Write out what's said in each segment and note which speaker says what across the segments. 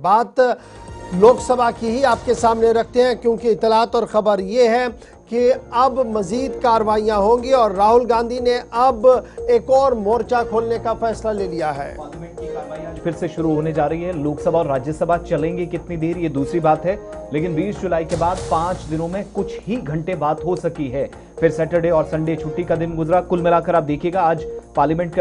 Speaker 1: बात लोकसभा की ही आपके सामने रखते हैं, क्योंकि इतलात और खबर ये है कि अब मजीद कार्रवाइयां होंगी और राहुल गांधी ने अब एक और मोर्चा खोलने का फैसला ले लिया है।
Speaker 2: पार्लियामेंट की कार्रवाई आज फिर से शुरू होने जा रही है। लोकसभा और राज्यसभा चलेंगे कितनी देर ये दूसरी बात है, लेकिन 20 जुलाई के बाद 5 दिनों में कुछ ही घंटे बात हो सकी है। फिर सैटरडे और संडे छुट्टी का दिन गुजरा। कुल मिलाकर आप देखिएगा, आज पार्लियामेंट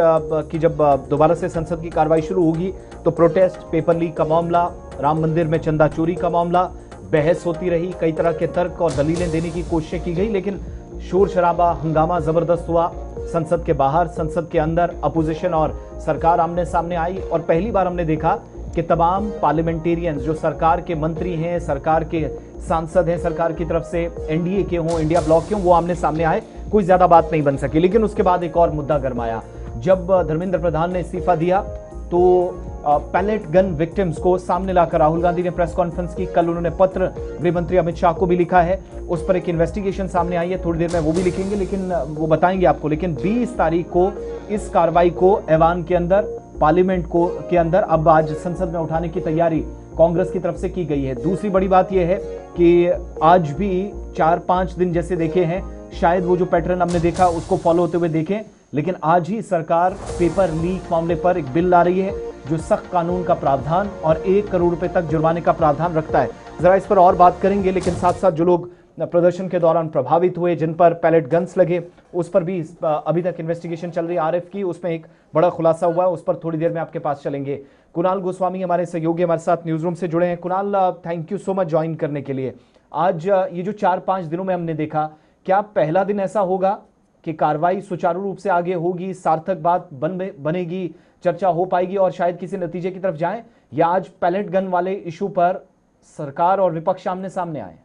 Speaker 2: की जब दोबारा से संसद की कार्रवाई शुरू होगी तो प्रोटेस्ट, पेपर लीक का मामला, राम मंदिर में चंदा चोरी का मामला, बहस होती रही, कई तरह के तर्क और दलीलें देने की कोशिश की गई, लेकिन शोर शराबा, हंगामा जबरदस्त हुआ। संसद के बाहर, संसद के अंदर अपोजिशन और सरकार आमने सामने आई और पहली बार हमने देखा कि तमाम पार्लियामेंटेरियंस जो सरकार के मंत्री हैं, सरकार के सांसद हैं, सरकार की तरफ से एनडीए के हों, इंडिया ब्लॉक के हों, वो आमने सामने आए। कोई ज्यादा बात नहीं बन सकी, लेकिन उसके बाद एक और मुद्दा गरमाया। जब धर्मेंद्र प्रधान ने इस्तीफा दिया तो पैलेट गन विक्टिम्स को सामने लाकर राहुल गांधी ने प्रेस कॉन्फ्रेंस की। कल उन्होंने पत्र गृह मंत्री अमित शाह को भी लिखा है, उस पर एक इन्वेस्टिगेशन सामने आई है, थोड़ी देर में वो भी लिखेंगे, लेकिन वो बताएंगे आपको। लेकिन 20 तारीख को इस कार्रवाई को ऐवान के अंदर, पार्लियामेंट को के अंदर अब आज संसद में उठाने की तैयारी कांग्रेस की तरफ से की गई है। दूसरी बड़ी बात यह है कि आज भी 4-5 दिन जैसे देखे हैं, शायद वो जो पैटर्न हमने देखा उसको फॉलो होते हुए देखें, लेकिन आज ही सरकार पेपर लीक मामले पर एक बिल ला रही है जो सख्त कानून का प्रावधान और 1 करोड़ रुपए तक जुर्माने का प्रावधान रखता है। जरा इस पर और बात करेंगे, लेकिन साथ साथ जो लोग प्रदर्शन के दौरान प्रभावित हुए, जिन पर पैलेट गन्स लगे, उस पर भी अभी तक इन्वेस्टिगेशन चल रही है आरएफ की। उसमें एक बड़ा खुलासा हुआ है, उस पर थोड़ी देर में आपके पास चलेंगे। कुणाल गोस्वामी हमारे सहयोगी हमारे साथ न्यूज रूम से जुड़े हैं। Kunal, thank you so much join करने के लिए। आज ये जो 4-5 दिनों में हमने देखा, क्या पहला दिन ऐसा होगा कि कार्रवाई सुचारू रूप से आगे होगी, सार्थक बात बनेगी, चर्चा हो पाएगी और शायद किसी नतीजे की तरफ जाएं, या आज पैलेट गन वाले इशू पर सरकार और विपक्ष आमने सामने आए?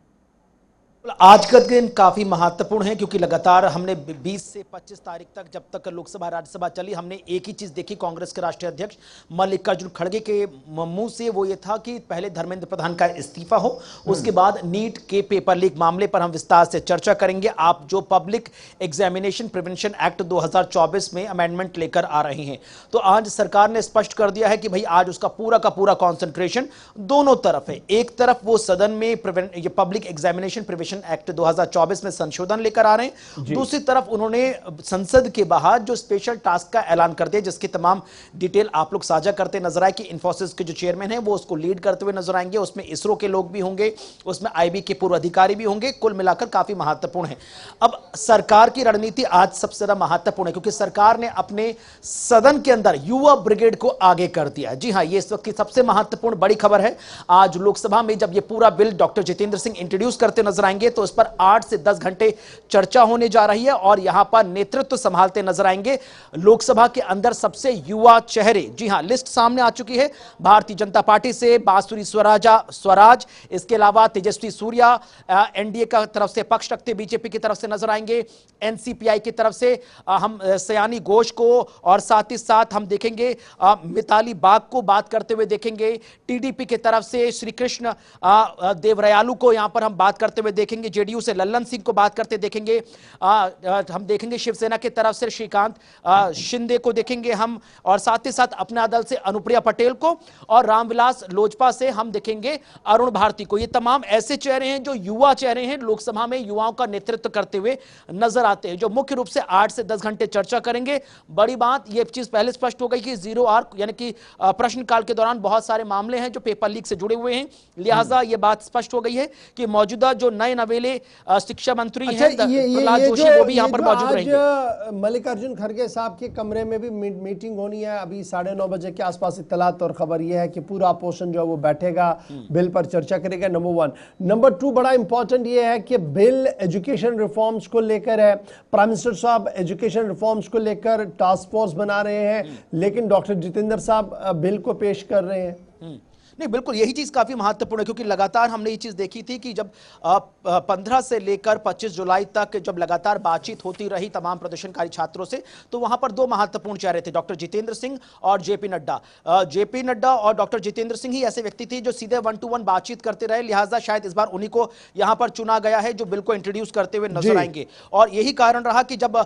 Speaker 3: आज का दिन काफी महत्वपूर्ण है, क्योंकि लगातार हमने 20 से 25 तारीख तक, जब तक लोकसभा राज्यसभा चली, हमने एक ही चीज देखी। कांग्रेस के राष्ट्रीय अध्यक्ष मल्लिकार्जुन खड़गे के मुंह से वो ये था कि पहले धर्मेंद्र प्रधान का इस्तीफा हो, उसके बाद नीट के पेपर लीक मामले पर हम विस्तार से चर्चा करेंगे। आप जो पब्लिक एग्जामिनेशन प्रिवेंशन एक्ट 2024 में अमेंडमेंट लेकर आ रहे हैं, तो आज सरकार ने स्पष्ट कर दिया है कि भाई आज उसका पूरा का पूरा कॉन्सेंट्रेशन दोनों तरफ है। एक तरफ वो सदन में ये पब्लिक एग्जामिनेशन प्रिवेंशन एक्ट 2024 में संशोधन लेकर आ रहे हैं, दूसरी तरफ उन्होंने संसद के बाहर जो स्पेशल टास्क का ऐलान कर दिया, जिसकी तमाम डिटेल आप लोग साझा करते नजर आए कि इंफोसिस के जो चेयरमैन हैं वो उसको लीड करते हुए नजर आएंगे। उसमें इसरो के लोग भी होंगे, उसमें आईबी के पूर्व अधिकारी भी होंगे। कुल मिलाकर काफी महत्वपूर्ण है। अब सरकार की रणनीति आज सबसे ज्यादा महत्वपूर्ण है, क्योंकि सरकार ने अपने सदन के अंदर युवा ब्रिगेड को आगे कर दिया। जी हां, ये इस वक्त की सबसे महत्वपूर्ण बड़ी खबर है। आज लोकसभा में जब ये पूरा bill doctor Jitendra Singh introduce करते नजर आएंगे तो उस पर 8 से 10 घंटे चर्चा होने जा रही है और यहां पर नेतृत्व संभालते नजर आएंगे लोकसभा के अंदर सबसे युवा चेहरे। जी हां, लिस्ट सामने आ चुकी है। भारतीय जनता पार्टी से बांसुरी स्वराज, इसके अलावा तेजस्वी सूर्या एनडीए का तरफ से पक्ष रखते बीजेपी की तरफ से नजर आएंगे, एनसीपीआई की तरफ से हम सयानी घोष को और साथ ही साथ हम देखेंगे मिताली बाग को बात करते हुए देखेंगे, टीडीपी की तरफ से श्री कृष्ण देवरयालू को यहां पर हम बात करते हुए देखेंगे, जेडीयू से लल्लन सिंह को बात करते देखेंगे, हम देखेंगे शिवसेना की तरफ से श्रीकांत शिंदे को देखेंगे हम, और साथ ही साथ अपना दल से अनुप्रिया पटेल को, और रामविलास लोजपा से हम देखेंगे अरुण भारती को। ये तमाम ऐसे चेहरे हैं जो युवा चेहरे हैं, लोकसभा में युवाओं का नेतृत्व करते हुए नजर आते हैं, जो मुख्य रूप से 8 से 10 घंटे चर्चा करेंगे। बड़ी बात यह चीज पहले स्पष्ट हो गई कि जीरो आर्क यानी कि प्रश्नकाल के दौरान बहुत सारे मामले हैं जो पेपर लीक से जुड़े हुए हैं, लिहाजा यह बात स्पष्ट हो गई है कि मौजूदा जो नए नवेले शिक्षा मंत्री हैं प्रहलाद जोशी वो भी यहां पर मौजूद रहेंगे।
Speaker 1: मल्लिकार्जुन खड़गे साहब के कमरे में भी मीटिंग होनी है अभी 9:30 बजे के आसपास। इत्तलात और खबर यह है कि पूरा अपोजिशन जो है वो बैठेगा, बिल पर चर्चा करेगा, नंबर 1। नंबर 2 बड़ा इंपॉर्टेंट यह है कि बिल एजुकेशन रिफॉर्म्स को लेकर है। प्राइम मिनिस्टर साहब एजुकेशन रिफॉर्म्स को लेकर टास्क फोर्स बना रहे हैं, लेकिन डॉक्टर जितेंद्र साहब बिल को पेश कर रहे हैं।
Speaker 3: नहीं, बिल्कुल यही चीज काफी महत्वपूर्ण है, क्योंकि लगातार हमने ये चीज देखी थी कि जब 15 से लेकर 25 जुलाई तक जब लगातार बातचीत होती रही तमाम प्रदर्शनकारी छात्रों से, तो वहां पर 2 महत्वपूर्ण चेहरे थे, डॉक्टर जितेंद्र सिंह और जेपी नड्डा। जेपी नड्डा और डॉक्टर जितेंद्र सिंह ही ऐसे व्यक्ति थे जो सीधे 1-to-1 बातचीत करते रहे, लिहाजा शायद इस बार उन्हीं को यहां पर चुना गया है जो बिल को इंट्रोड्यूस करते हुए नजर आएंगे। और यही कारण रहा कि जब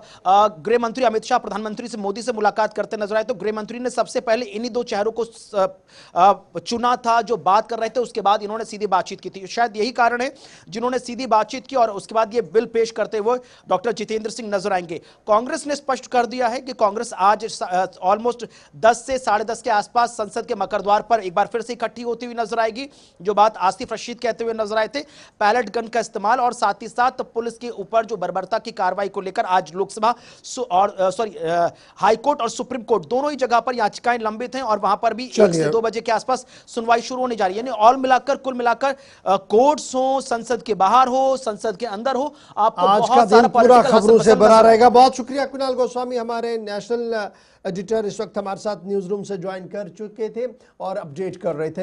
Speaker 3: गृह मंत्री अमित शाह प्रधानमंत्री से मोदी से मुलाकात करते नजर आए तो गृह मंत्री ने सबसे पहले इन्हीं 2 चेहरों को चुना था, जो बात कर रहे थे, उसके बाद इन्होंने सीधी बातचीत की थी। शायद यही कारण है जिन्होंने सीधी बातचीत की और उसके बाद ये बिल पेश करते हुए डॉक्टर जितेंद्र सिंह नजर आएंगे। कांग्रेस ने स्पष्ट कर दिया है कि कांग्रेस आज ऑलमोस्ट 10 से 10:30 के आसपास संसद के मकरद्वार पर एक बार फिर से इकट्ठी होती हुई नजर आएगी। जो बात आसिफ रशीद कहते हुए नजर आए थे, पैलेट गन का इस्तेमाल और साथ ही साथ पुलिस के ऊपर जो बर्बरता की कार्रवाई को लेकर आज लोकसभा और हाईकोर्ट और सुप्रीम कोर्ट दोनों ही जगह पर याचिकाएं लंबित हैं और वहां पर भी 1 से 2 बजे के आसपास सुनवाई शुरू होने जा रही है। यानी कुल मिलाकर कोर्ट्स हो, संसद के बाहर हो, संसद के अंदर हो, आपको
Speaker 1: आज का
Speaker 3: बहुत सारा
Speaker 1: दिन पूरा
Speaker 3: पॉलिटिकल
Speaker 1: खबरों से
Speaker 3: हसन
Speaker 1: भरा
Speaker 3: नजर
Speaker 1: रहेगा। बहुत शुक्रिया कुणाल गोस्वामी, हमारे नेशनल एडिटर इस वक्त हमारे साथ न्यूज रूम से ज्वाइन कर चुके थे और अपडेट कर रहे थे।